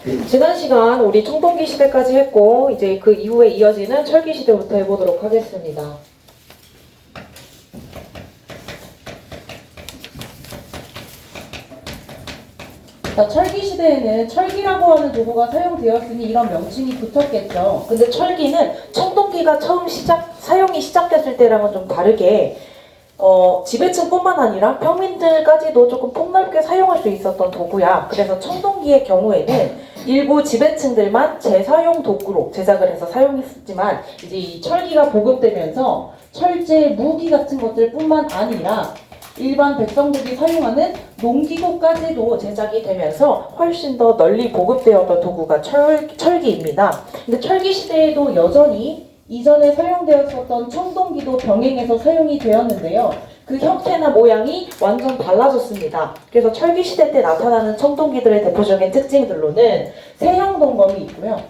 지난 시간 우리 청동기 시대까지 했고 이제 그 이후에 이어지는 철기 시대부터 해보도록 하겠습니다. 자, 철기 시대에는 철기라고 하는 도구가 사용되었으니 이런 명칭이 붙었겠죠. 근데 철기는 청동기가 처음 사용이 시작됐을 때랑은 좀 다르게 지배층뿐만 아니라 평민들까지도 조금 폭넓게 사용할 수 있었던 도구야. 그래서 청동기의 경우에는 일부 지배층들만 재사용 도구로 제작을 해서 사용했지만 이제 이 철기가 보급되면서 철제, 무기 같은 것들뿐만 아니라 일반 백성들이 사용하는 농기구까지도 제작이 되면서 훨씬 더 널리 보급되었던 도구가 철기입니다. 근데 철기 시대에도 여전히 이전에 사용되었었던 청동기도 병행해서 사용이 되었는데요. 그 형태나 모양이 완전 달라졌습니다. 그래서 철기 시대 때 나타나는 청동기들의 대표적인 특징들로는 세형 동검이 있고요.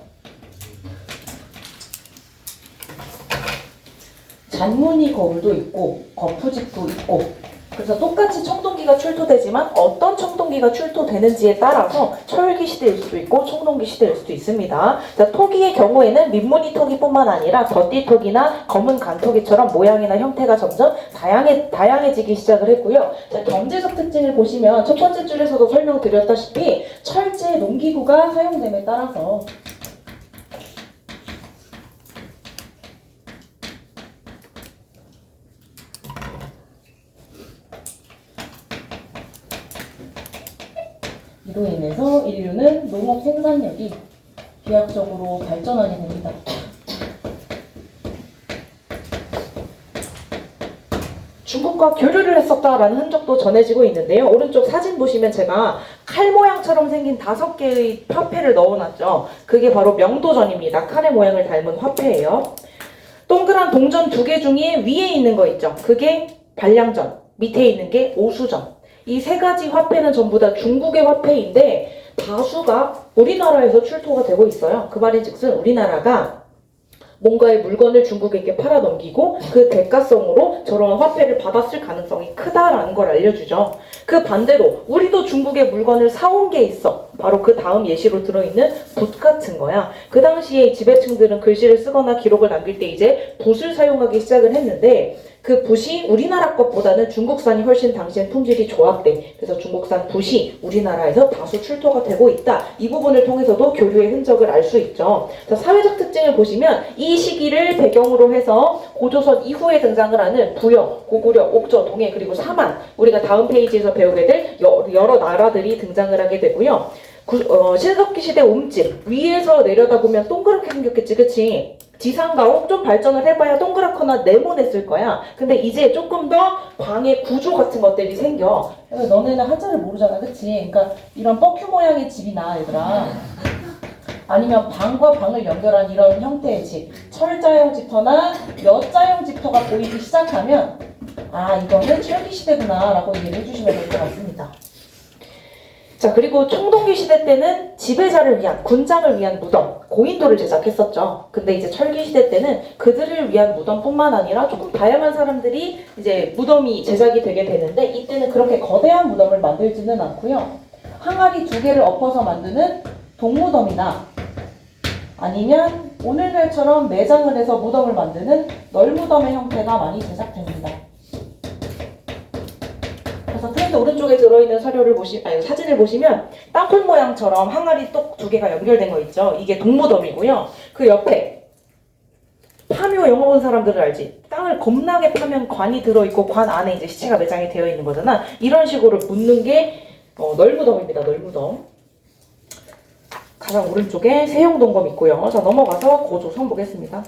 잔무늬 거울도 있고 거푸집도 있고, 그래서 똑같이 청동기가 출토되지만 어떤 청동기가 출토되는지에 따라서 철기 시대일 수도 있고 청동기 시대일 수도 있습니다. 자, 토기의 경우에는 민무늬 토기뿐만 아니라 덧띠 토기나 검은 간토기처럼 모양이나 형태가 점점 다양해지기 시작을 했고요. 자, 경제적 특징을 보시면 첫 번째 줄에서도 설명드렸다시피 철제 농기구가 사용됨에 따라서 이로 인해서 인류는 농업 생산력이 비약적으로 발전하게 됩니다. 중국과 교류를 했었다라는 흔적도 전해지고 있는데요. 오른쪽 사진 보시면 제가 칼 모양처럼 생긴 5개의 화폐를 넣어놨죠. 그게 바로 명도전입니다. 칼의 모양을 닮은 화폐예요. 동그란 동전 2개 중에 위에 있는 거 있죠. 그게 반량전, 밑에 있는 게 오수전. 이 3가지 화폐는 전부 다 중국의 화폐인데 다수가 우리나라에서 출토가 되고 있어요. 그 말인즉슨 우리나라가 뭔가의 물건을 중국에게 팔아 넘기고 그 대가성으로 저런 화폐를 받았을 가능성이 크다라는 걸 알려주죠. 그 반대로 우리도 중국의 물건을 사온 게 있어. 바로 그 다음 예시로 들어있는 붓 같은 거야. 그 당시에 지배층들은 글씨를 쓰거나 기록을 남길 때 이제 붓을 사용하기 시작을 했는데 그 붓이 우리나라 것보다는 중국산이 훨씬 당시엔 품질이 좋았대. 그래서 중국산 붓이 우리나라에서 다수 출토가 되고 있다. 이 부분을 통해서도 교류의 흔적을 알 수 있죠. 자, 사회적 특징을 보시면 이 시기를 배경으로 해서 고조선 이후에 등장을 하는 부여, 고구려, 옥저, 동해 그리고 사만, 우리가 다음 페이지에서 배우게 될 여러 나라들이 등장을 하게 되고요. 신석기 시대 움집, 위에서 내려다보면 동그랗게 생겼겠지, 그치? 지상가옥 좀 발전을 해봐야 동그랗거나 네모냈을 거야. 근데 이제 조금 더 방의 구조 같은 것들이 생겨. 그래서 너네는 한자를 모르잖아, 그치? 그러니까 이런 뻑큐 모양의 집이나 얘들아, 아니면 방과 방을 연결한 이런 형태의 집, 철자형 집터나 여자형 집터가 보이기 시작하면 아, 이거는 철기 시대구나 라고 이해를 해주시면 될 것 같습니다. 자, 그리고 청동기 시대 때는 지배자를 위한, 군장을 위한 무덤, 고인돌을 제작했었죠. 근데 이제 철기 시대 때는 그들을 위한 무덤뿐만 아니라 조금 다양한 사람들이 이제 무덤이 제작이 되게 되는데 이때는 그렇게 거대한 무덤을 만들지는 않고요. 항아리 2개를 엎어서 만드는 동무덤이나 아니면 오늘날처럼 매장을 해서 무덤을 만드는 널무덤의 형태가 많이 제작됩니다. 그래서 프린트 오른쪽에 들어있는 사진을 보시면 땅콩 모양처럼 항아리 똑 2개가 연결된 거 있죠. 이게 동무덤이고요. 그 옆에 파묘 영어 본 사람들은 알지? 땅을 겁나게 파면 관이 들어있고 관 안에 이제 시체가 매장이 되어 있는 거잖아. 이런 식으로 묻는 게 널무덤입니다. 널무덤. 가장 오른쪽에 세형 동검 있고요. 자, 넘어가서 고조선 보겠습니다.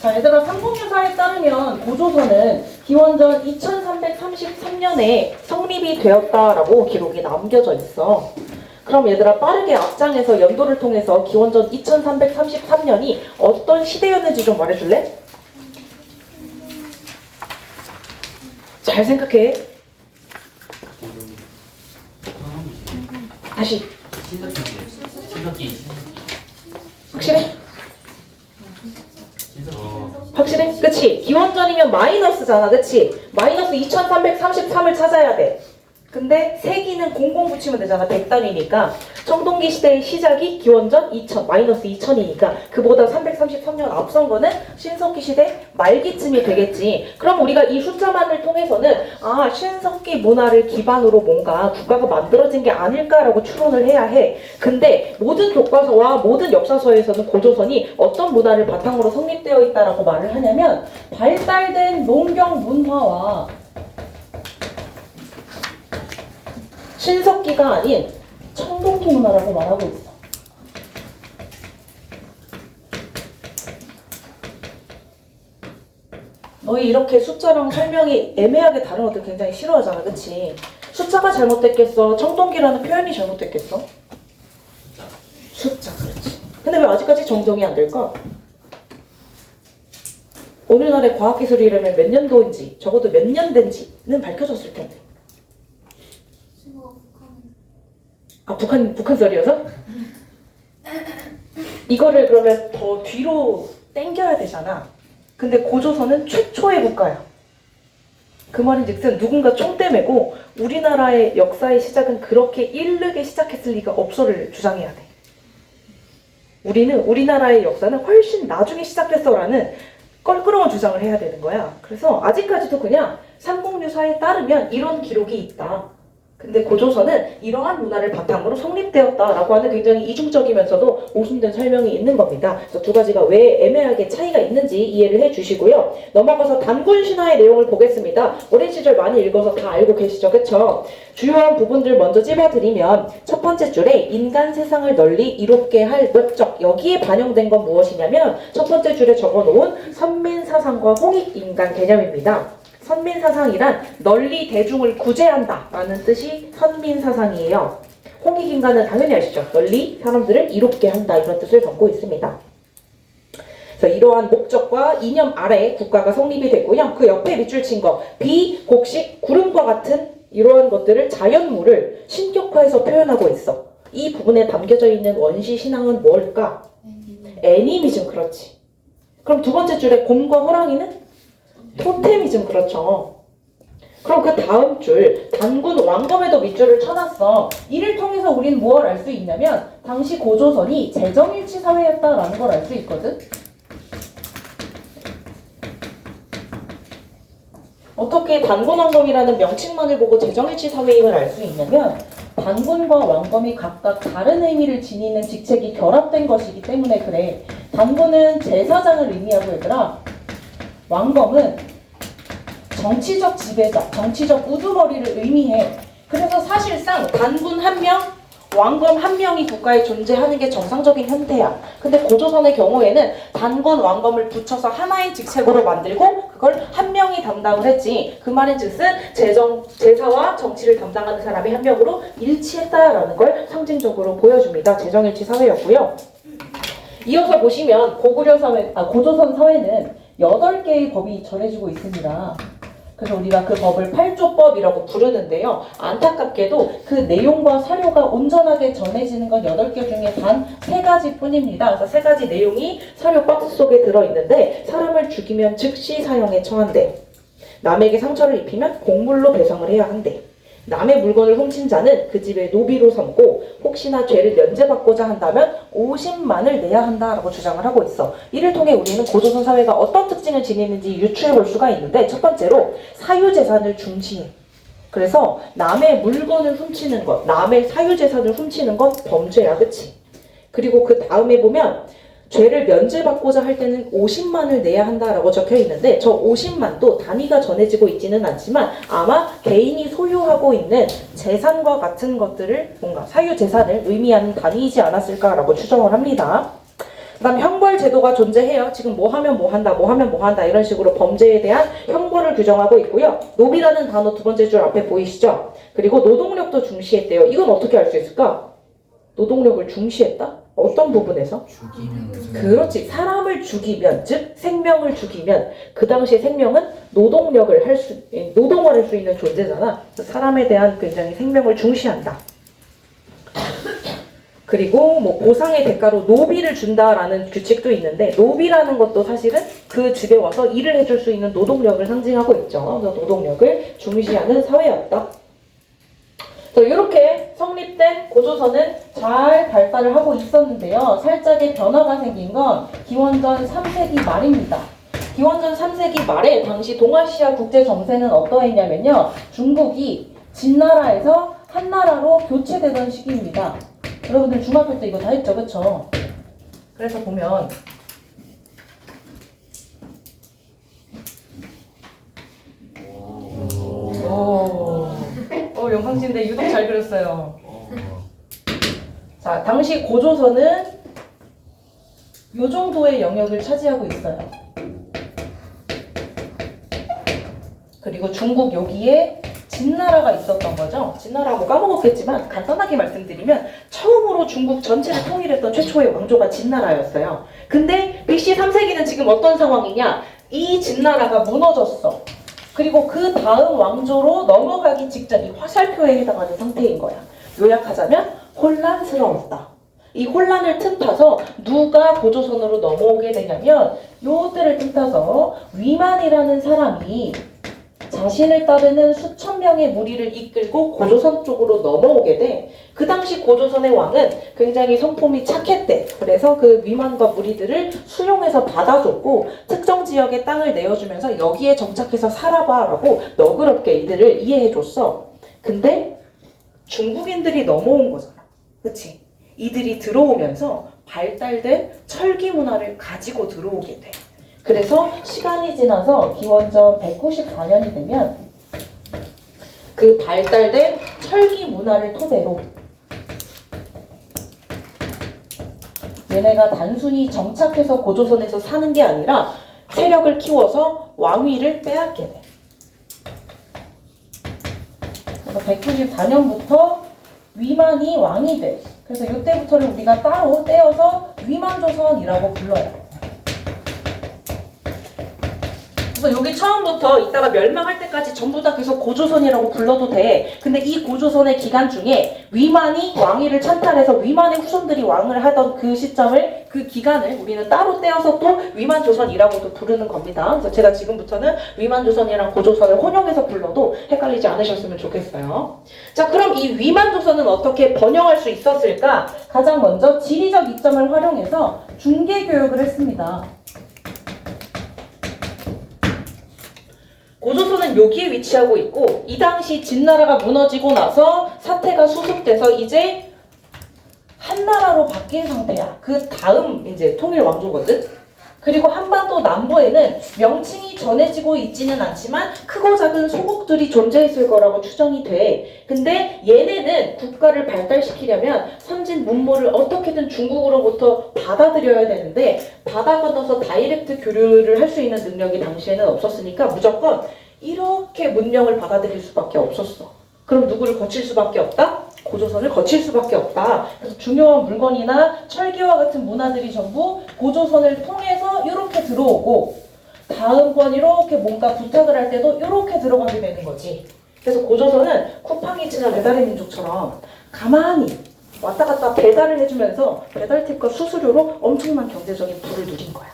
자, 얘들아, 삼국유사에 따르면 고조선은 기원전 2333년에 성립이 되었다라고 기록이 남겨져 있어. 그럼 얘들아, 빠르게 앞장에서 연도를 통해서 기원전 2333년이 어떤 시대였는지 좀 말해줄래? 잘 생각해. 다시. 신석기 확실해? 확실해? 그치? 기원전이면 마이너스잖아, 그치? 마이너스 2333을 찾아야 돼. 근데 세기는 00 붙이면 되잖아. 100단위니까. 청동기 시대의 시작이 기원전 2000, 마이너스 2000이니까 그보다 333년 앞선 거는 신석기 시대 말기쯤이 되겠지. 그럼 우리가 이 숫자만을 통해서는 아, 신석기 문화를 기반으로 뭔가 국가가 만들어진 게 아닐까라고 추론을 해야 해. 근데 모든 교과서와 모든 역사서에서는 고조선이 어떤 문화를 바탕으로 성립되어 있다라고 말을 하냐면 발달된 농경 문화와 신석기가 아닌 청동기 문화라고 말하고 있어. 너희 이렇게 숫자랑 설명이 애매하게 다른 것들 굉장히 싫어하잖아, 그치? 숫자가 잘못됐겠어? 청동기라는 표현이 잘못됐겠어? 숫자, 그렇지. 근데 왜 아직까지 정정이 안 될까? 오늘날의 과학기술이라면 몇 년도인지, 적어도 몇 년 된지는 밝혀졌을 텐데. 아, 북한 썰이어서? 이거를 그러면 더 뒤로 당겨야 되잖아. 근데 고조선은 최초의 국가야. 그 말인즉슨 누군가 총대 메고 우리나라의 역사의 시작은 그렇게 이르게 시작했을 리가 없어를 주장해야 돼. 우리나라의 역사는 훨씬 나중에 시작됐어라는 껄끄러운 주장을 해야 되는 거야. 그래서 아직까지도 그냥 삼국유사에 따르면 이런 기록이 있다. 근데 고조선은 이러한 문화를 바탕으로 성립되었다라고 하는 굉장히 이중적이면서도 오순된 설명이 있는 겁니다. 그래서 두 가지가 왜 애매하게 차이가 있는지 이해를 해주시고요. 넘어가서 단군 신화의 내용을 보겠습니다. 오랜 시절 많이 읽어서 다 알고 계시죠? 그쵸? 주요한 부분들 먼저 찝어드리면 첫 번째 줄에 인간 세상을 널리 이롭게 할 목적, 여기에 반영된 건 무엇이냐면 첫 번째 줄에 적어놓은 선민사상과 홍익인간 개념입니다. 선민사상이란 널리 대중을 구제한다 라는 뜻이 선민사상이에요. 홍익인간은 당연히 아시죠? 널리 사람들을 이롭게 한다 이런 뜻을 담고 있습니다. 그래서 이러한 목적과 이념 아래 국가가 성립이 됐고요. 그 옆에 밑줄 친 거 비, 곡식, 구름과 같은 이러한 것들을 자연물을 신격화해서 표현하고 있어. 이 부분에 담겨져 있는 원시 신앙은 뭘까? 애니미즘, 그렇지. 그럼 두 번째 줄에 곰과 호랑이는? 토테미즘, 그렇죠. 그럼 그 다음 줄 단군 왕검에도 밑줄을 쳐놨어. 이를 통해서 우리는 무엇을 알 수 있냐면 당시 고조선이 재정일치 사회였다라는 걸 알 수 있거든. 어떻게 단군 왕검이라는 명칭만을 보고 재정일치 사회임을 알 수 있냐면 단군과 왕검이 각각 다른 의미를 지니는 직책이 결합된 것이기 때문에 그래. 단군은 제사장을 의미하고 얘들아, 왕검은 정치적 지배자, 정치적 우두머리를 의미해. 그래서 사실상 단군 한 명, 왕검 한 명이 국가에 존재하는 게 정상적인 형태야. 근데 고조선의 경우에는 단군, 왕검을 붙여서 하나의 직책으로 만들고 그걸 한 명이 담당을 했지. 그 말인즉슨 제사와 정치를 담당하는 사람이 한 명으로 일치했다라는 걸 상징적으로 보여줍니다. 재정일치 사회였고요. 이어서 보시면 고조선 사회는 8개의 법이 전해지고 있습니다. 그래서 우리가 그 법을 8조법이라고 부르는데요. 안타깝게도 그 내용과 사료가 온전하게 전해지는 건 8개 중에 단 3가지 뿐입니다. 그래서 3가지 내용이 사료 박스 속에 들어있는데 사람을 죽이면 즉시 사형에 처한대. 남에게 상처를 입히면 곡물로 배상을 해야 한대. 남의 물건을 훔친 자는 그 집의 노비로 삼고 혹시나 죄를 면제받고자 한다면 50만을 내야 한다라고 주장을 하고 있어. 이를 통해 우리는 고조선 사회가 어떤 특징을 지니는지 유추해 볼 수가 있는데 첫 번째로 사유재산을 중시해. 그래서 남의 물건을 훔치는 것, 남의 사유재산을 훔치는 건 범죄야, 그치? 그리고 그 다음에 보면 죄를 면제받고자 할 때는 50만을 내야 한다라고 적혀 있는데 저 50만도 단위가 전해지고 있지는 않지만 아마 개인이 소유하고 있는 재산과 같은 것들을 뭔가 사유재산을 의미하는 단위이지 않았을까라고 추정을 합니다. 그 다음 형벌 제도가 존재해요. 지금 뭐 하면 뭐 한다, 뭐 하면 뭐 한다 이런 식으로 범죄에 대한 형벌을 규정하고 있고요. 노비라는 단어 두 번째 줄 앞에 보이시죠? 그리고 노동력도 중시했대요. 이건 어떻게 알 수 있을까? 노동력을 중시했다? 어떤 부분에서? 그렇지. 사람을 죽이면, 즉 생명을 죽이면 그 당시에 생명은 노동을 할 수 있는 존재잖아. 사람에 대한 굉장히 생명을 중시한다. 그리고 뭐 보상의 대가로 노비를 준다라는 규칙도 있는데 노비라는 것도 사실은 그 집에 와서 일을 해줄 수 있는 노동력을 상징하고 있죠. 그래서 노동력을 중시하는 사회였다. 이렇게 성립된 고조선은 잘 발달을 하고 있었는데요. 살짝의 변화가 생긴 건 기원전 3세기 말입니다. 기원전 3세기 말에 당시 동아시아 국제 정세는 어떠했냐면요. 중국이 진나라에서 한나라로 교체되던 시기입니다. 여러분들 중학교 때 이거 다 했죠, 그쵸? 그래서 보면 영상진데 유독 잘 그렸어요. 자, 당시 고조선은 요 정도의 영역을 차지하고 있어요. 그리고 중국 여기에 진나라가 있었던 거죠. 진나라 뭐 까먹었겠지만 간단하게 말씀드리면 처음으로 중국 전체를 통일했던 최초의 왕조가 진나라였어요. 근데 BC 3세기는 지금 어떤 상황이냐? 이 진나라가 무너졌어. 그리고 그 다음 왕조로 넘어가기 직전 이 화살표에 해당하는 상태인 거야. 요약하자면 혼란스러웠다. 이 혼란을 틈타서 누가 고조선으로 넘어오게 되냐면 요 때를 틈타서 위만이라는 사람이 자신을 따르는 수천 명의 무리를 이끌고 고조선 쪽으로 넘어오게 돼. 그 당시 고조선의 왕은 굉장히 성품이 착했대. 그래서 그 위만과 무리들을 수용해서 받아줬고 특정 지역의 땅을 내어주면서 여기에 정착해서 살아봐라고 너그럽게 이들을 이해해줬어. 근데 중국인들이 넘어온 거잖아. 그치? 이들이 들어오면서 발달된 철기 문화를 가지고 들어오게 돼. 그래서 시간이 지나서 기원전 194년이 되면 그 발달된 철기 문화를 토대로 얘네가 단순히 정착해서 고조선에서 사는 게 아니라 세력을 키워서 왕위를 빼앗게 돼. 그래서 194년부터 위만이 왕이 돼. 그래서 이때부터를 우리가 따로 떼어서 위만조선이라고 불러요. 그래서 여기 처음부터 이따가 멸망할 때까지 전부 다 계속 고조선이라고 불러도 돼. 근데 이 고조선의 기간 중에 위만이 왕위를 찬탈해서 위만의 후손들이 왕을 하던 그 시점을, 그 기간을 우리는 따로 떼어서 또 위만조선이라고도 부르는 겁니다. 그래서 제가 지금부터는 위만조선이랑 고조선을 혼용해서 불러도 헷갈리지 않으셨으면 좋겠어요. 자, 그럼 이 위만조선은 어떻게 번영할 수 있었을까? 가장 먼저 지리적 이점을 활용해서 중개교육을 했습니다. 고조선은 여기에 위치하고 있고 이 당시 진나라가 무너지고 나서 사태가 수습돼서 이제 한나라로 바뀐 상태야. 그 다음 이제 통일 왕조거든. 그리고 한반도 남부에는 명칭이 전해지고 있지는 않지만 크고 작은 소국들이 존재했을 거라고 추정이 돼. 근데 얘네는 국가를 발달시키려면 선진 문물을 어떻게든 중국으로부터 받아들여야 되는데 바다 건너서 다이렉트 교류를 할 수 있는 능력이 당시에는 없었으니까 무조건 이렇게 문명을 받아들일 수밖에 없었어. 그럼 누구를 거칠 수밖에 없다? 고조선을 거칠 수밖에 없다. 그래서 중요한 물건이나 철기와 같은 문화들이 전부 고조선을 통해서 이렇게 들어오고 다음번 이렇게 뭔가 부탁을 할 때도 이렇게 들어가게 되는 거지. 그래서 고조선은 쿠팡이츠나 배달의 민족처럼 가만히 왔다 갔다 배달을 해주면서 배달팁과 수수료로 엄청난 경제적인 부를 누린 거야.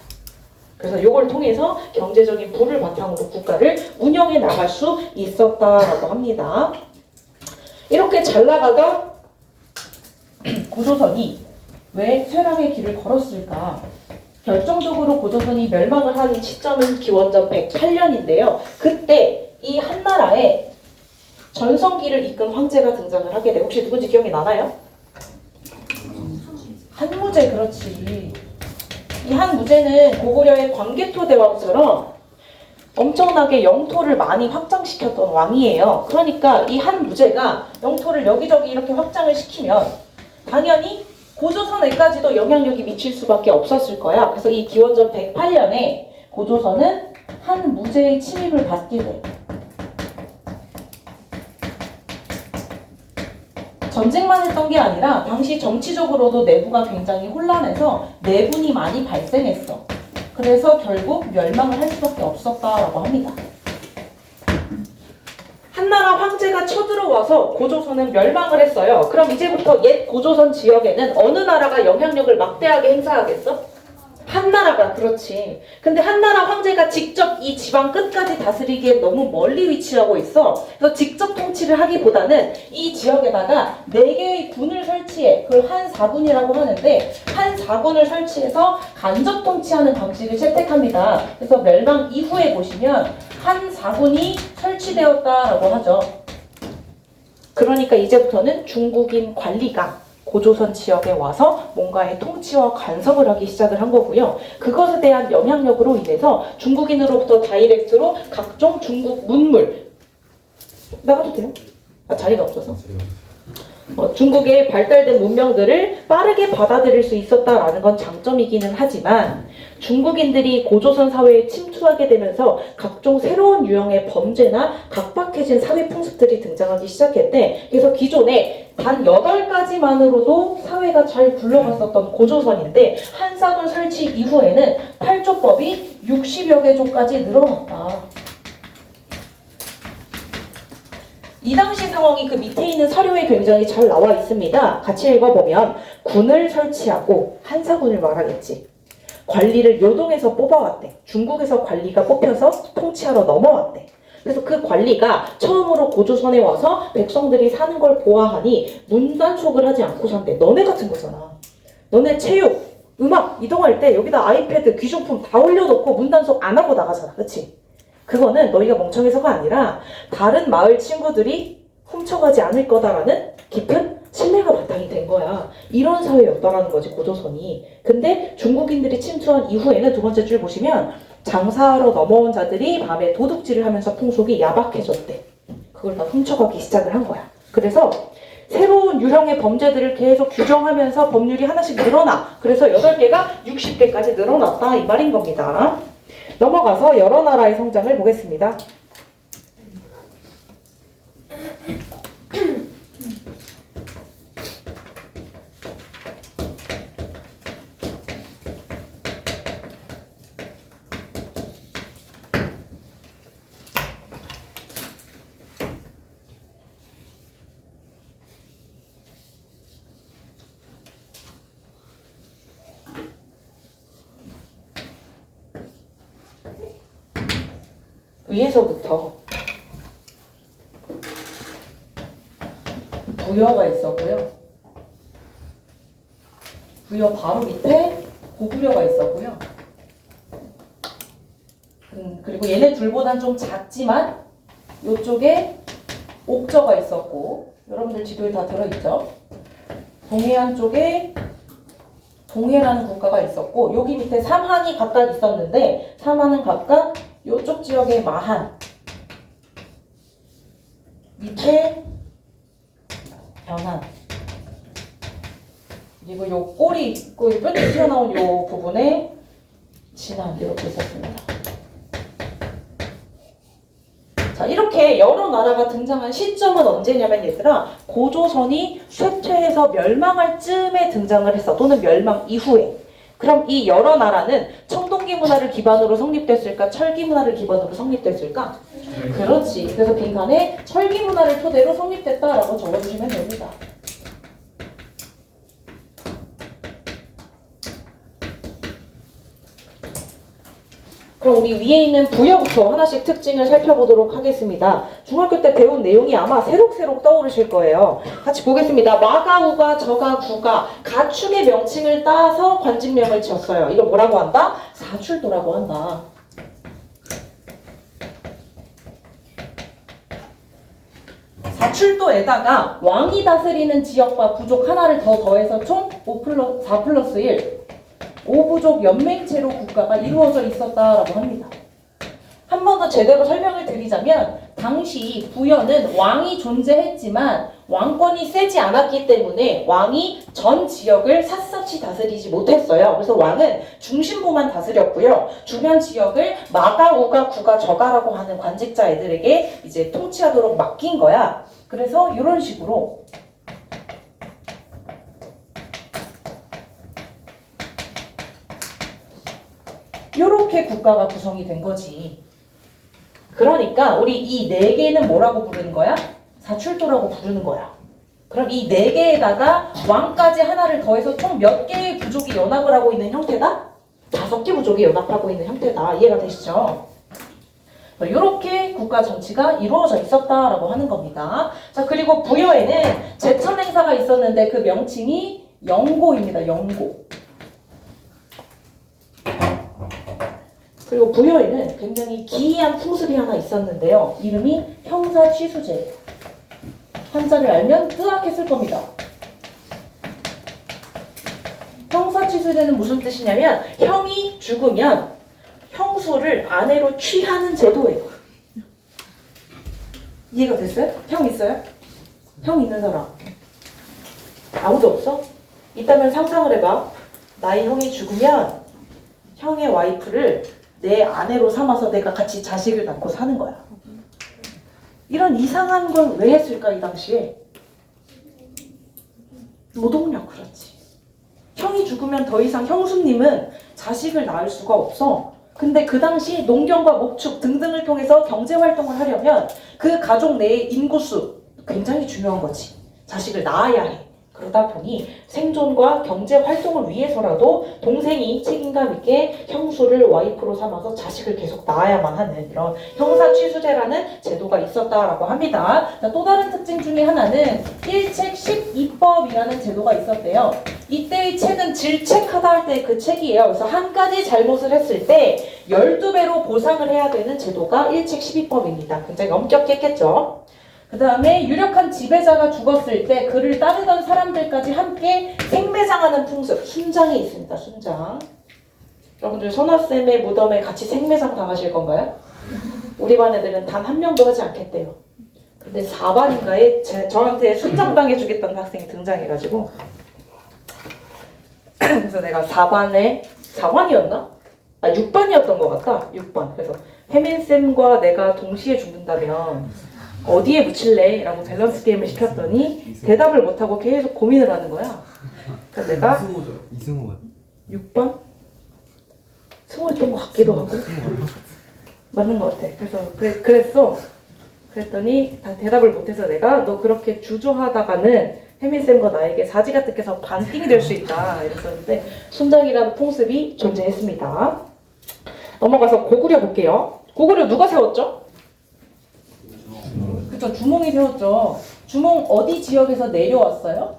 그래서 이걸 통해서 경제적인 부를 바탕으로 국가를 운영해 나갈 수 있었다라고 합니다. 이렇게 잘 나가다 고조선이 왜 쇠락의 길을 걸었을까? 결정적으로 고조선이 멸망을 한 시점은 기원전 108년인데요. 그때 이 한나라에 전성기를 이끈 황제가 등장을 하게 돼. 혹시 누군지 기억이 나나요? 한무제, 그렇지. 이 한무제는 고구려의 광개토 대왕처럼 엄청나게 영토를 많이 확장시켰던 왕이에요. 그러니까 이 한무제가 영토를 여기저기 이렇게 확장을 시키면 당연히 고조선에까지도 영향력이 미칠 수밖에 없었을 거야. 그래서 이 기원전 108년에 고조선은 한무제의 침입을 받게 돼. 전쟁만 했던 게 아니라 당시 정치적으로도 내부가 굉장히 혼란해서 내분이 많이 발생했어. 그래서 결국 멸망을 할 수밖에 없었다라고 합니다. 한나라 황제가 쳐들어와서 고조선은 멸망을 했어요. 그럼 이제부터 옛 고조선 지역에는 어느 나라가 영향력을 막대하게 행사하겠어? 한나라가. 그렇지. 근데 한나라 황제가 직접 이 지방 끝까지 다스리기엔 너무 멀리 위치하고 있어. 그래서 직접 통치를 하기보다는 이 지역에다가 4개의 군을 설치해. 그걸 한사군이라고 하는데 한사군을 설치해서 간접 통치하는 방식을 채택합니다. 그래서 멸망 이후에 보시면 한사군이 설치되었다라고 하죠. 그러니까 이제부터는 중국인 관리가 고조선 지역에 와서 뭔가의 통치와 간섭을 하기 시작을 한 거고요. 그것에 대한 영향력으로 인해서 중국인으로부터 다이렉트로 각종 중국 문물 나가도 돼요? 자리가 없어서. 중국의 발달된 문명들을 빠르게 받아들일 수 있었다라는 건 장점이기는 하지만 중국인들이 고조선 사회에 침투하게 되면서 각종 새로운 유형의 범죄나 각박해진 사회 풍습들이 등장하기 시작했대. 그래서 기존에 단 8가지만으로도 사회가 잘 굴러갔었던 고조선인데 한사군 설치 이후에는 8조법이 60여 개 조까지 늘어났다. 이 당시 상황이 그 밑에 있는 사료에 굉장히 잘 나와 있습니다. 같이 읽어보면 군을 설치하고 한사군을 말하겠지. 관리를 요동에서 뽑아왔대. 중국에서 관리가 뽑혀서 통치하러 넘어왔대. 그래서 그 관리가 처음으로 고조선에 와서 백성들이 사는 걸 보아하니 문단속을 하지 않고 산대. 너네 같은 거잖아. 너네 체육, 음악 이동할 때 여기다 아이패드, 귀중품 다 올려놓고 문단속 안 하고 나가잖아. 그치? 그거는 너희가 멍청해서가 아니라 다른 마을 친구들이 훔쳐가지 않을 거다라는 깊은 신뢰가 바탕이 된 거야. 이런 사회였다라는 거지, 고조선이. 근데 중국인들이 침투한 이후에는 두 번째 줄 보시면 장사하러 넘어온 자들이 밤에 도둑질을 하면서 풍속이 야박해졌대. 그걸 다 훔쳐가기 시작을 한 거야. 그래서 새로운 유형의 범죄들을 계속 규정하면서 법률이 하나씩 늘어나. 그래서 8개가 60개까지 늘어났다 이 말인 겁니다. 넘어가서 여러 나라의 성장을 보겠습니다. 위에서부터 부여가 있었고요. 부여 바로 밑에 고구려가 있었고요. 그리고 얘네 둘보단 좀 작지만 이쪽에 옥저가 있었고, 여러분들 지도에 다 들어있죠? 동해안 쪽에 동해라는 국가가 있었고, 여기 밑에 삼한이 각각 있었는데 삼한은 각각 이쪽 지역의 마한, 밑에 변한, 그리고 요 꼬리 뼈 튀어나온 요 부분에 진안 이렇게 있었습니다. 자, 이렇게 여러 나라가 등장한 시점은 언제냐면 얘들아, 고조선이 쇠퇴해서 멸망할 쯤에 등장을 했어. 또는 멸망 이후에. 그럼 이 여러 나라는 청동기 문화를 기반으로 성립됐을까? 철기 문화를 기반으로 성립됐을까? 그렇지. 그래서 빈칸에 철기 문화를 토대로 성립됐다라고 적어주시면 됩니다. 그럼 우리 위에 있는 부여부터 하나씩 특징을 살펴보도록 하겠습니다. 중학교 때 배운 내용이 아마 새록새록 떠오르실 거예요. 같이 보겠습니다. 마가, 우가, 저가, 구가 가축의 명칭을 따서 관직명을 지었어요. 이걸 뭐라고 한다? 사출도라고 한다. 사출도에다가 왕이 다스리는 지역과 부족 하나를 더 더해서 총 4 플러스 1 5부족 연맹체로 국가가 이루어져 있었다라고 합니다. 한 번 더 제대로 설명을 드리자면 당시 부여는 왕이 존재했지만 왕권이 세지 않았기 때문에 왕이 전 지역을 샅샅이 다스리지 못했어요. 그래서 왕은 중심부만 다스렸고요. 주변 지역을 마가, 우가, 구가, 저가라고 하는 관직자 애들에게 이제 통치하도록 맡긴 거야. 그래서 이런 식으로 이렇게 국가가 구성이 된 거지. 그러니까 우리 이 네 개는 뭐라고 부르는 거야? 사출도라고 부르는 거야. 그럼 이 네 개에다가 왕까지 하나를 더해서 총 몇 개의 부족이 연합을 하고 있는 형태다? 5개 부족이 연합하고 있는 형태다. 이해가 되시죠? 이렇게 국가 정치가 이루어져 있었다라고 하는 겁니다. 자, 그리고 부여에는 제천 행사가 있었는데 그 명칭이 영고입니다. 영고. 그리고 부여에는 굉장히 기이한 풍습이 하나 있었는데요. 이름이 형사취수제. 한자를 알면 뜨악했을 겁니다. 형사취수제는 무슨 뜻이냐면 형이 죽으면 형수를 아내로 취하는 제도예요. 이해가 됐어요? 형 있어요? 형 있는 사람? 아무도 없어? 있다면 상상을 해봐. 나의 형이 죽으면 형의 와이프를 내 아내로 삼아서 내가 같이 자식을 낳고 사는 거야. 이런 이상한 걸 왜 했을까 이 당시에? 노동력 그렇지. 형이 죽으면 더 이상 형수님은 자식을 낳을 수가 없어. 근데 그 당시 농경과 목축 등등을 통해서 경제활동을 하려면 그 가족 내의 인구수 굉장히 중요한 거지. 자식을 낳아야 해. 그러다 보니 생존과 경제활동을 위해서라도 동생이 책임감 있게 형수를 와이프로 삼아서 자식을 계속 낳아야만 하는 이런 형사취수제라는 제도가 있었다라고 합니다. 또 다른 특징 중에 하나는 1책 12법이라는 제도가 있었대요. 이때의 책은 질책하다 할 때 그 책이에요. 그래서 한 가지 잘못을 했을 때 12배로 보상을 해야 되는 제도가 1책 12법입니다. 굉장히 엄격했겠죠. 그 다음에 유력한 지배자가 죽었을 때 그를 따르던 사람들까지 함께 생매장하는 풍습, 순장이 있습니다. 순장. 여러분들 선화쌤의 무덤에 같이 생매장 당하실 건가요? 우리 반 애들은 단 한 명도 하지 않겠대요. 근데 4반인가에 저한테 순장 당해주겠다는 학생이 등장해가지고 그래서 내가 4반이었나? 6반이었던 것 같다. 6반. 그래서 혜민쌤과 내가 동시에 죽는다면 어디에 붙일래? 라고 밸런스 게임을 시켰더니 대답을 못하고 계속 고민을 하는 거야. 그래서 내가 이승호가 6번? 승호였던 것 같기도 하고 맞는 것 같아. 그래서 그랬어. 그랬더니 다 대답을 못해서 내가 너 그렇게 주저하다가는 혜민쌤과 나에게 사지가 뜯겨서 반띵이 될 수 있다 이랬었는데 순장이라는 풍습이 존재했습니다. 넘어가서 고구려 볼게요. 고구려 누가 세웠죠? 그쵸, 주몽이 세웠죠. 주몽 어디 지역에서 내려왔어요?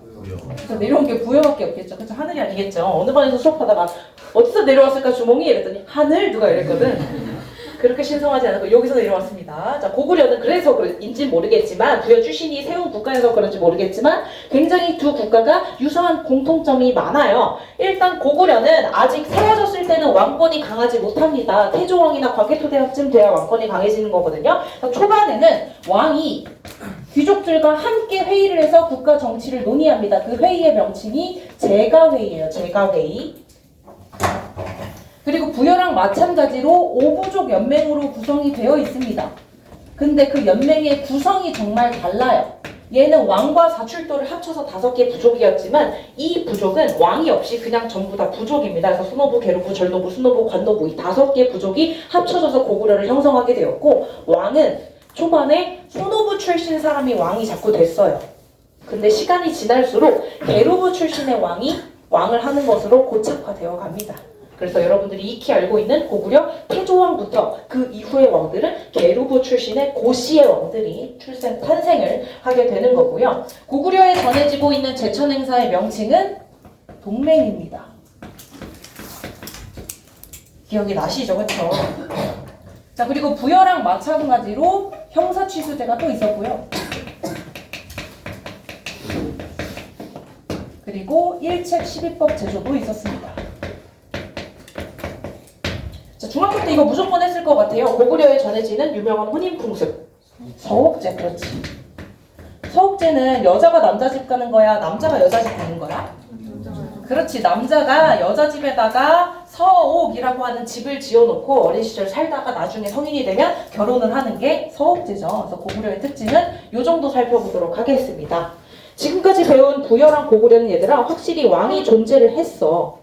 그쵸, 내려온 게 부여밖에 없겠죠. 그쵸, 하늘이 아니겠죠. 어느 반에서 수업하다가 어디서 내려왔을까 주몽이 이랬더니 하늘 누가 이랬거든. 그렇게 신성하지 않고 여기서 내려왔습니다. 자, 고구려는 그래서 인지는 모르겠지만 부여 출신이 세운 국가여서 그런지 모르겠지만 굉장히 두 국가가 유사한 공통점이 많아요. 일단 고구려는 아직 세워졌을 때는 왕권이 강하지 못합니다. 태조왕이나 광개토대왕쯤 돼야 왕권이 강해지는 거거든요. 초반에는 왕이 귀족들과 함께 회의를 해서 국가 정치를 논의합니다. 그 회의의 명칭이 제가회의예요. 제가회의. 그리고 부여랑 마찬가지로 오부족 연맹으로 구성이 되어 있습니다. 근데 그 연맹의 구성이 정말 달라요. 얘는 왕과 사출도를 합쳐서 5개 부족이었지만 이 부족은 왕이 없이 그냥 전부 다 부족입니다. 그래서 소노부, 계루부, 절노부, 순노부, 관노부 이 5개 부족이 합쳐져서 고구려를 형성하게 되었고 왕은 초반에 소노부 출신 사람이 왕이 자꾸 됐어요. 근데 시간이 지날수록 계루부 출신의 왕이 왕을 하는 것으로 고착화되어 갑니다. 그래서 여러분들이 익히 알고 있는 고구려 태조왕부터 그 이후의 왕들은 계루부 출신의 고씨의 왕들이 탄생을 하게 되는 거고요. 고구려에 전해지고 있는 제천 행사의 명칭은 동맹입니다. 기억이 나시죠? 그렇죠? 자, 그리고 부여랑 마찬가지로 형사취수제가 또 있었고요. 그리고 1책 12법 제조도 있었습니다. 중학교 때 이거 무조건 했을 것 같아요. 고구려에 전해지는 유명한 혼인 풍습. 서옥제, 그렇지. 서옥제는 여자가 남자 집 가는 거야? 남자가 여자 집 가는 거야? 그렇지. 남자가 여자 집에다가 서옥이라고 하는 집을 지어놓고 어린 시절 살다가 나중에 성인이 되면 결혼을 하는 게 서옥제죠. 그래서 고구려의 특징은 이 정도 살펴보도록 하겠습니다. 지금까지 배운 부여랑 고구려는 얘들아 확실히 왕이 존재를 했어.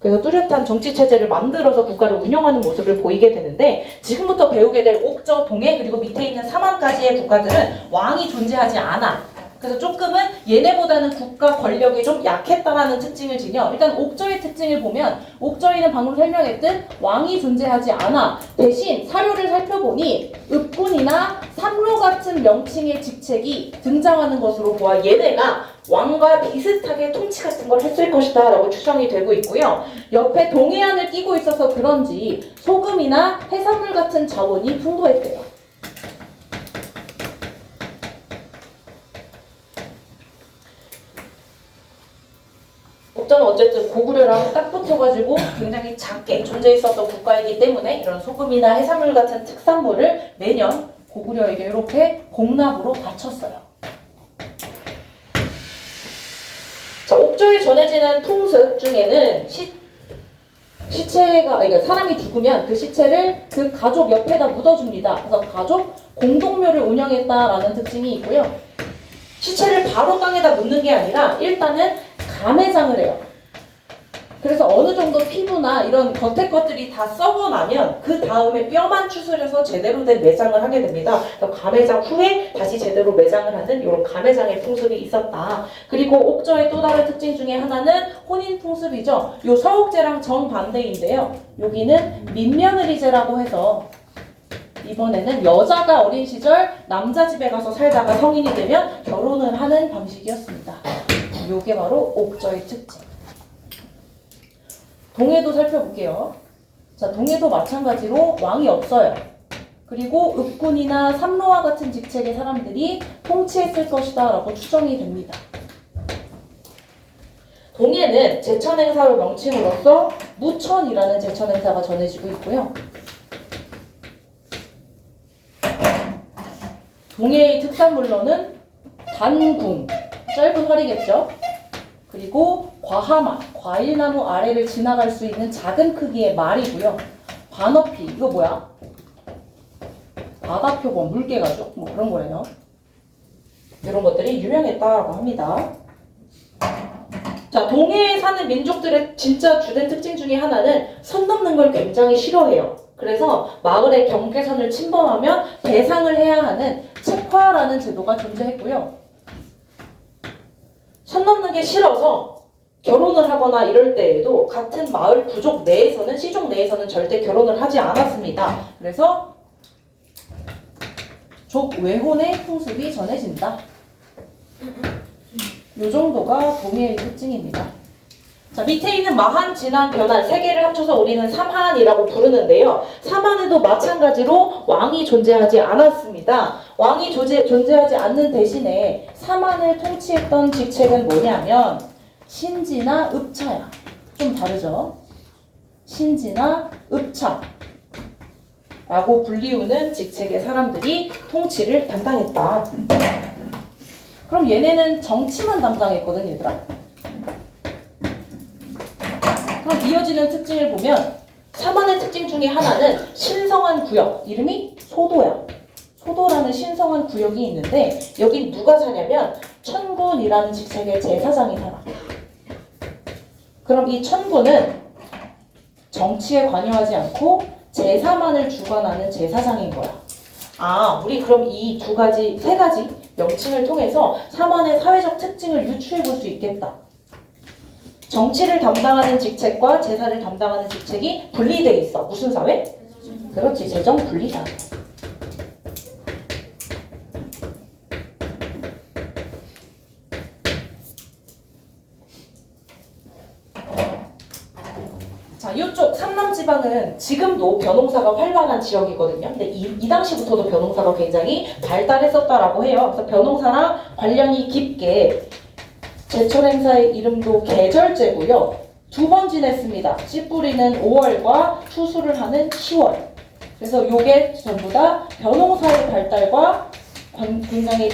그래서 뚜렷한 정치 체제를 만들어서 국가를 운영하는 모습을 보이게 되는데 지금부터 배우게 될 옥저, 동해 그리고 밑에 있는 삼한까지의 국가들은 왕이 존재하지 않아. 그래서 조금은 얘네보다는 국가 권력이 좀 약했다라는 특징을 지녀. 일단 옥저의 특징을 보면 옥저에는 방금 설명했듯 왕이 존재하지 않아. 대신 사료를 살펴보니 읍군이나 삼로 같은 명칭의 직책이 등장하는 것으로 보아 얘네가 왕과 비슷하게 통치 같은 걸 했을 것이다 라고 추정이 되고 있고요. 옆에 동해안을 끼고 있어서 그런지 소금이나 해산물 같은 자원이 풍부했대요. 옥저는 어쨌든 고구려랑 딱 붙어가지고 굉장히 작게 존재했었던 국가이기 때문에 이런 소금이나 해산물 같은 특산물을 매년 고구려에게 이렇게 공납으로 바쳤어요. 자, 옥저에 전해지는 풍습 중에는 시체가, 그러니까 사람이 죽으면 그 시체를 그 가족 옆에다 묻어줍니다. 그래서 가족 공동묘를 운영했다라는 특징이 있고요. 시체를 바로 땅에다 묻는 게 아니라 일단은 감매장을 해요. 그래서 어느 정도 피부나 이런 겉에 것들이 다 썩어나면 그 다음에 뼈만 추스려서 제대로 된 매장을 하게 됩니다. 그래서 감매장 후에 다시 제대로 매장을 하는 이런 감매장의 풍습이 있었다. 그리고 옥저의 또 다른 특징 중에 하나는 혼인 풍습이죠. 요 서옥제랑 정반대인데요. 여기는 민며느리제라고 해서 이번에는 여자가 어린 시절 남자 집에 가서 살다가 성인이 되면 결혼을 하는 방식이었습니다. 요게 바로 옥저의 특징. 동해도 살펴볼게요. 자, 동해도 마찬가지로 왕이 없어요. 그리고 읍군이나 삼로와 같은 직책의 사람들이 통치했을 것이다 라고 추정이 됩니다. 동해는 제천행사로 명칭으로서 무천이라는 제천행사가 전해지고 있고요. 동해의 특산물로는 단궁, 짧은 활이겠죠. 그리고 과하마, 과일나무 아래를 지나갈 수 있는 작은 크기의 말이고요. 관어피, 이거 뭐야? 바다표범, 물개가죠? 뭐 그런 거예요. 이런 것들이 유명했다고 합니다. 자, 동해에 사는 민족들의 진짜 주된 특징 중에 하나는 선 넘는 걸 굉장히 싫어해요. 그래서 마을의 경계선을 침범하면 배상을 해야 하는 책화라는 제도가 존재했고요. 선 넘는 게 싫어서 결혼을 하거나 이럴 때에도 같은 마을 부족 내에서는, 시족 내에서는 절대 결혼을 하지 않았습니다. 그래서 족 외혼의 풍습이 전해진다. 이 정도가 동해의 특징입니다. 자, 밑에 있는 마한, 진한, 변한 세 개를 합쳐서 우리는 삼한이라고 부르는데요. 삼한에도 마찬가지로 왕이 존재하지 않았습니다. 왕이 존재하지 않는 대신에 삼한을 통치했던 직책은 뭐냐면 신지나 읍차야. 좀 다르죠? 신지나 읍차 라고 불리우는 직책의 사람들이 통치를 담당했다. 그럼 얘네는 정치만 담당했거든, 얘들아. 그럼 이어지는 특징을 보면 삼한의 특징 중에 하나는 신성한 구역, 이름이 소도야. 소도라는 신성한 구역이 있는데 여기 누가 사냐면 천군이라는 직책의 제사장이 살아. 그럼 이 천군은 정치에 관여하지 않고 제사만을 주관하는 제사장인 거야. 아, 우리 그럼 이 세 가지 명칭을 통해서 삼한의 사회적 특징을 유추해 볼 수 있겠다. 정치를 담당하는 직책과 제사를 담당하는 직책이 분리되어 있어. 무슨 사회? 그렇지, 재정 분리사회. 자, 이쪽 삼남지방은 지금도 벼농사가 활발한 지역이거든요. 근데 이 당시부터도 벼농사가 굉장히 발달했었다라고 해요. 그래서 벼농사랑 관련이 깊게 제철행사의 이름도 계절제고요. 2번 지냈습니다. 씨 뿌리는 5월과 추수를 하는 10월. 그래서 요게 전부 다 벼농사의 발달과 굉장히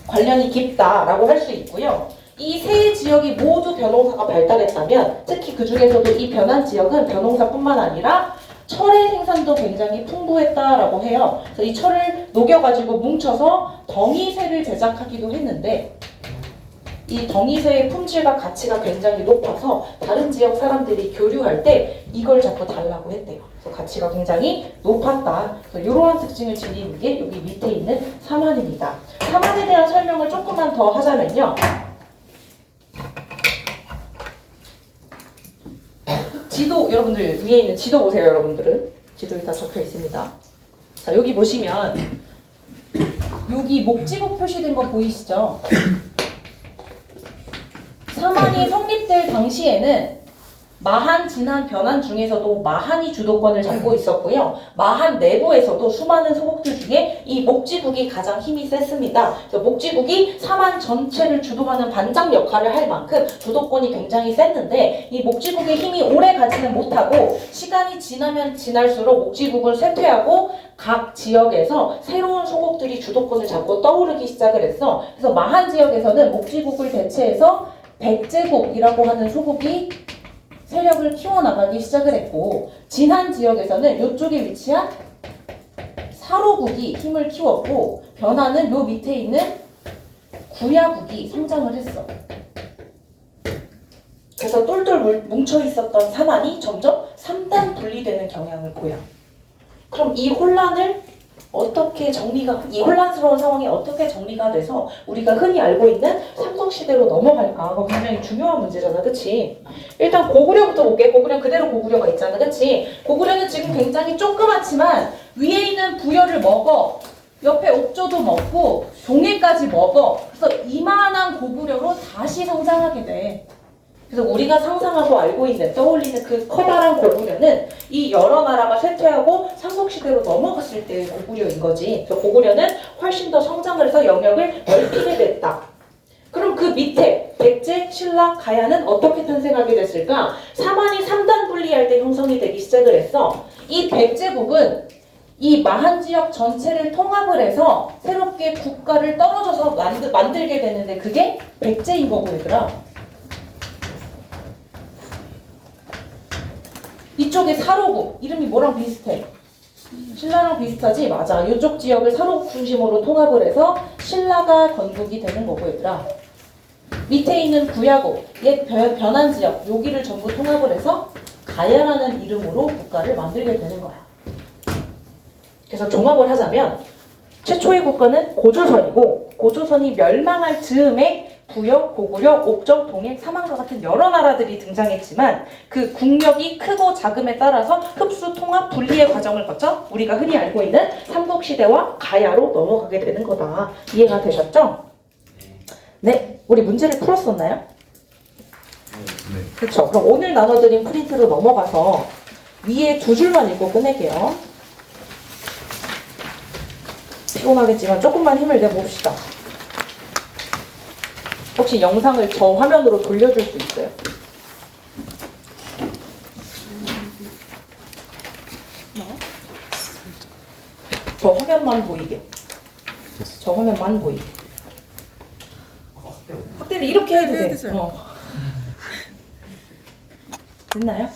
관련이 깊다라고 할 수 있고요. 이 세 지역이 모두 벼농사가 발달했다면 특히 그 중에서도 이 변한 지역은 벼농사뿐만 아니라 철의 생산도 굉장히 풍부했다라고 해요. 그래서 이 철을 녹여가지고 뭉쳐서 덩이새를 제작하기도 했는데 이 덩이새의 품질과 가치가 굉장히 높아서 다른 지역 사람들이 교류할 때 이걸 자꾸 달라고 했대요. 그래서 가치가 굉장히 높았다. 그래서 이러한 특징을 지니는 게 여기 밑에 있는 사만입니다. 사만에 대한 설명을 조금만 더 하자면요. 지도, 여러분들 위에 있는 지도 보세요. 여러분들은 지도에 다 적혀 있습니다. 자, 여기 보시면 여기 목지국 표시된 거 보이시죠? 사만이 성립될 당시에는 마한, 진한, 변한 중에서도 마한이 주도권을 잡고 있었고요. 마한 내부에서도 수많은 소국들 중에 이 목지국이 가장 힘이 셌습니다. 그래서 목지국이 사만 전체를 주도하는 반장 역할을 할 만큼 주도권이 굉장히 셌는데 이 목지국의 힘이 오래 가지는 못하고 시간이 지나면 지날수록 목지국을 쇠퇴하고 각 지역에서 새로운 소국들이 주도권을 잡고 떠오르기 시작을 했어. 그래서 마한 지역에서는 목지국을 대체해서 백제국이라고 하는 소국이 세력을 키워나가기 시작을 했고, 진한 지역에서는 이쪽에 위치한 사로국이 힘을 키웠고, 변화는 요 밑에 있는 구야국이 성장을 했어. 그래서 똘똘 뭉쳐 있었던 사만이 점점 3단 분리되는 경향을 보여. 그럼 이 혼란을 어떻게 이 혼란스러운 상황이 어떻게 정리가 돼서 우리가 흔히 알고 있는 삼국시대로 넘어갈까가 굉장히 중요한 문제잖아, 그치? 일단 고구려부터 볼게. 고구려 그대로 고구려가 있잖아, 그치? 고구려는 지금 굉장히 조그맣지만 위에 있는 부여를 먹어. 옆에 옥조도 먹고 종해까지 먹어. 그래서 이만한 고구려로 다시 성장하게 돼. 그래서 우리가 상상하고 알고 있는, 떠올리는 그 커다란 고구려는 이 여러 나라가 쇠퇴하고 삼국시대로 넘어갔을 때의 고구려인 거지. 그래서 고구려는 훨씬 더 성장을 해서 영역을 넓히게 됐다. 그럼 그 밑에 백제, 신라, 가야는 어떻게 탄생하게 됐을까? 사만이 3단 분리할 때 형성이 되기 시작을 했어. 이 백제국은 이 마한 지역 전체를 통합을 해서 새롭게 국가를 떨어져서 만들게 되는데 그게 백제인 거고, 얘들아. 이쪽에 사로국, 이름이 뭐랑 비슷해? 신라랑 비슷하지? 맞아. 이쪽 지역을 사로국 중심으로 통합을 해서 신라가 건국이 되는 거고, 얘들아. 밑에 있는 구야국, 옛 변한 지역, 여기를 전부 통합을 해서 가야라는 이름으로 국가를 만들게 되는 거야. 그래서 종합을 하자면 최초의 국가는 고조선이고, 고조선이 멸망할 즈음에 부여, 고구려, 옥정, 동해, 사만과 같은 여러 나라들이 등장했지만 그 국력이 크고 작음에 따라서 흡수, 통합, 분리의 과정을 거쳐 우리가 흔히 알고 있는 삼국시대와 가야로 넘어가게 되는 거다. 이해가 되셨죠? 네, 우리 문제를 풀었었나요? 네. 그렇죠. 그럼 오늘 나눠드린 프린트로 넘어가서 위에 두 줄만 읽고 끝낼게요. 피곤하겠지만 조금만 힘을 내봅시다. 혹시 영상을 저 화면으로 돌려줄 수 있어요? 저 화면만 보이게. 저 화면만 보이게. 확대를 이렇게 해도 돼. 됐나요?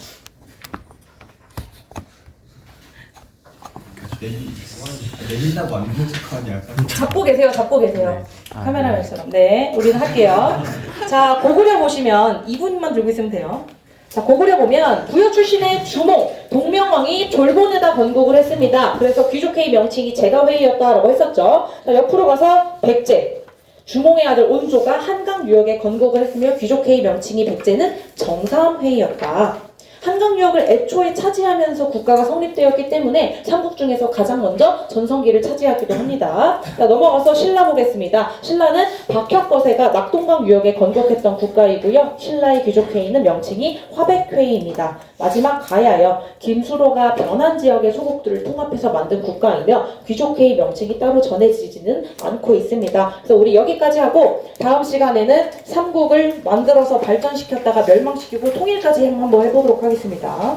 내린다고 안 되는 거 아니야? 잡고 계세요. 잡고 계세요. 네. 카메라맨처럼. 네, 우리는 할게요. 자, 고구려 보시면 2분만 들고 있으면 돼요. 자, 고구려 보면 부여 출신의 주몽, 동명왕이 졸본에다 건국을 했습니다. 그래서 귀족회의 명칭이 제가회의였다라고 했었죠. 자, 옆으로 가서 백제. 주몽의 아들 온조가 한강 유역에 건국을 했으며 귀족회의 명칭이 백제는 정사회의였다. 한강 유역을 애초에 차지하면서 국가가 성립되었기 때문에 삼국 중에서 가장 먼저 전성기를 차지하기도 합니다. 자, 넘어가서 신라 보겠습니다. 신라는 박혁거세가 낙동강 유역에 건국했던 국가이고요. 신라의 귀족회의는 명칭이 화백회의입니다. 마지막 가야요. 김수로가 변한 지역의 소국들을 통합해서 만든 국가이며 귀족회의 명칭이 따로 전해지지는 않고 있습니다. 그래서 우리 여기까지 하고 다음 시간에는 삼국을 만들어서 발전시켰다가 멸망시키고 통일까지 한번 해보도록 하겠습니다.